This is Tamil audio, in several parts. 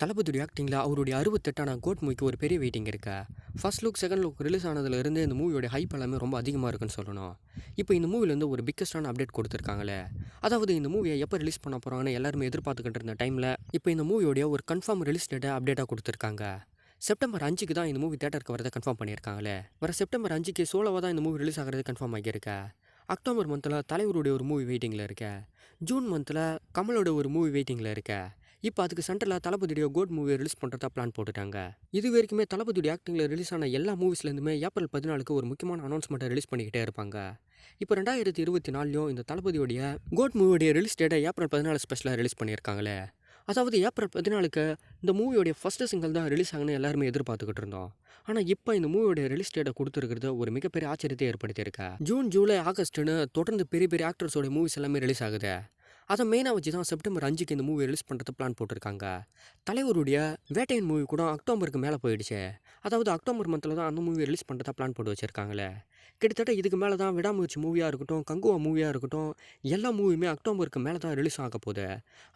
தளபதியுடைய ஆக்டிங்கில் அவருடைய 68ஆன கோட் மூவிக்கு ஒரு பெரிய வெயிட்டிங் இருக்கா. First look second look release ஆனதுலேருந்து இந்த மூவியோட ஹைப் எல்லாமே ரொம்ப அதிகமாக இருக்குன்னு சொல்லணும். இப்போ இந்த மூவிலேருந்து ஒரு பிக்கஸ்டான அப்டேட் கொடுத்துருக்காங்களே. அதாவது இந்த மூவியை எப்போ ரிலீஸ் பண்ண போகிறாங்கன்னு எல்லாருமே எதிர்பார்த்துக்கிட்டு இருந்த டைமில் இப்போ இந்த மூவியோடைய ஒரு கன்ஃபார்ம் ரிலீஸ் டேட்டை அப்டேட்டாக கொடுத்துருக்காங்க. செப்டம்பர் 5க்கு தான் இந்த மூவி தேட்டருக்கு வரதை கன்ஃபார்ம் பண்ணியிருக்காங்களே. வர செப்டம்பர் 5க்கு சோலோவாக தான் இந்த மூவி ரிலீஸ் ஆகிறது கன்ஃபார்ம் ஆகியிருக்கா. அக்டோபர் மந்தில் தலைவருடைய ஒரு மூவி வெயிட்டிங்கில் இருக்க. ஜூன் மந்தில் கமலோட ஒரு மூவி வெயிட்டிங்கில் இருக்க. இப்போ அதுக்கு சென்டரில் தளபதியுடைய கோட் மூவியை ரிலீஸ் பண்ணுறதா பிளான் போட்டுட்டாங்க. இது வரைக்குமே தளபதியுடைய ஆக்டிங்கில் ரிலீஸ் ஆன எல்லா மூவிஸ்லேருந்துமே ஏப்ரல் 14க்கு ஒரு முக்கியமான அனௌன்ஸ்மெண்ட்டை ரிலீஸ் பண்ணிக்கிட்டே இருப்பாங்க. இப்போ 2024லையும் இந்த தளபதியுடைய கோட் மூவியோடைய ரிலீஸ் டேட்டை ஏப்ரல் 14 ஸ்பெஷலாக ரிலீஸ் பண்ணியிருக்காங்களே. அதாவது ஏப்ரல் 14க்கு இந்த மூவியோடைய ஃபர்ஸ்ட் சிங்கிள் தான் ரிலீஸ் ஆகுன்னு எல்லாருமே எதிர்பார்த்துக்கிட்டு இருந்தோம். ஆனால் இப்போ இந்த மூவியோட ரிலீஸ் டேட்டை கொடுத்துருக்கிறது ஒரு மிகப்பெரிய ஆச்சரியத்தை ஏற்படுத்தியிருக்கா. ஜூன், ஜூலை, ஆகஸ்ட்னு தொடர்ந்து பெரிய பெரிய ஆக்டர்ஸோட மூவிஸ் எல்லாமே ரிலீஸ் ஆகுது. அதை மெயினாக வச்சு தான் செப்டம்பர் 5க்கு இந்த மூவி ரிலீஸ் பண்ணுறது பிளான் போட்டிருக்காங்க. தலைவருடைய வேட்டையன் மூவி கூட அக்டோபருக்கு மேலே போயிடுச்சு. அதாவது அக்டோபர் மந்தில் தான் அந்த மூவி ரிலீஸ் பண்ணுறதா பிளான் போட்டு வச்சுருக்காங்களே. கிட்டத்தட்ட இதுக்கு மேலே தான் விடாமுயற்சி மூவியாக இருக்கட்டும், கங்குவா மூவியாக இருக்கட்டும், எல்லா மூவியுமே அக்டோபருக்கு மேலே தான் ரிலீஸ் ஆக போகுது.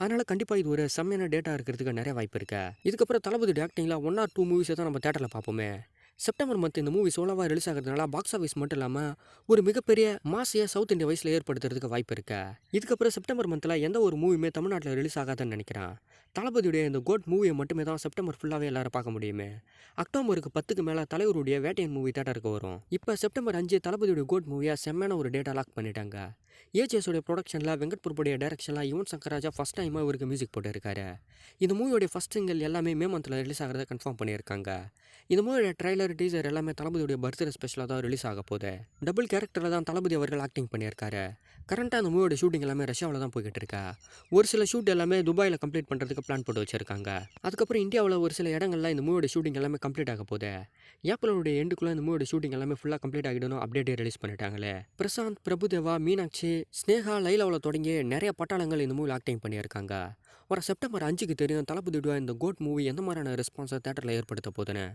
அதனால் கண்டிப்பாக இது ஒரு செம்மையான டேட்டா இருக்கிறதுக்கு நிறைய வாய்ப்பு இருக்குது. இதுக்கப்புறம் தளபதி ஆக்டிங்கில் 1 or 2 மூவிஸை தான் நம்ம தேட்டரில் பார்ப்போமே. செப்டம்பர் மந்த் இந்த மூவி சோலோவாக ரிலீஸ் ஆகிறதுனால பாக்ஸ் ஆஃபீஸ் மட்டும் இல்லாமல் ஒரு மிகப்பெரிய மாசியை சவுத் இந்தியா வயசில் ஏற்படுத்துறதுக்கு வாய்ப்பு இருக்கு. இதுக்கப்புறம் செப்டம்பர் மந்தில் எந்த ஒரு மூவியுமே தமிழ்நாட்டில் ரிலீஸ் ஆகாதுன்னு நினைக்கிறேன். தளபதியுடைய இந்த கோட் மூவியை மட்டுமே தான் செப்டம்பர் ஃபுல்லாகவே எல்லாரும் பார்க்க முடியுமே. அக்டோபருக்கு 10க்கு மேலே தலைவருடைய வேட்டையன் மூவி தேட்டருக்கு வரும். இப்போ செப்டம்பர் 5 தளபதியுடைய கோட் மூவியை செம்மையான ஒரு டேட்டா லாக் பண்ணிட்டாங்க. ஏஜிஎஸோடைய ப்ரொடக்ஷனில் வெங்கட் பிரபுடைய டைரக்ஷனில் யுவன் சங்கர் ராஜா ஃபஸ்ட் டைமாக இவருக்கு மியூசிக் போட்டிருக்காரு. இந்த மூவியோடைய ஃபஸ்ட் சிங்கிள் எல்லாமே மே மந்தில் ரிலீஸ் ஆகிறத கன்ஃபார்ம் பண்ணியிருக்காங்க. இந்த மூவியோட ட்ரைலர், டீசர் எல்லாமே தளபதியுடைய பர்த்டே ஸ்பெஷலாக தான் ரிலீஸ் ஆக போகுது. டபுள் கேரக்டரில் தான் தளபதி அவர்கள் ஆக்டிங் பண்ணியிருக்காரு. கரண்ட்டாக அந்த மூவியோட ஷூட்டிங் எல்லாமே ரஷ்யாவில் தான் போய்கிட்டு இருக்கா. ஒரு சில ஷூட் எல்லாமே துபாயில் கம்ப்ளீட் பண்ணுறதுக்கு பிளான் போட்டு வச்சிருக்காங்க. அதுக்கப்புறம் இந்தியாவில் ஒரு சில இடங்கள்ல இந்த மூவியோட ஷூட்டிங் எல்லாமே கம்ப்ளீட் ஆக போகுது. ஏப்ரலுடைய எண்டுக்குள்ளே இந்த மூவியோட ஷூட்டிங் எல்லாமே ஃபுல்லாக கம்ப்ளீட் ஆகிடணும் அப்டேட்டே ரிலீஸ் பண்ணிட்டாங்களே. பிரசாந்த், பிரபுதேவா, மீனாட்சி, ஸ்னேகா, லைலாவில் தொடங்கி நிறைய பட்டாளங்கள் இந்த மூவியில் ஆக்டிங் பண்ணியிருக்காங்க. வர செப்டம்பர் 5க்கு தெரியும் தளபதியுடைய இந்த கோட் மூவி எந்த மாதிரியான ரெஸ்பான்ஸை தேட்டரில் ஏற்படுத்த போகுதுன்னு.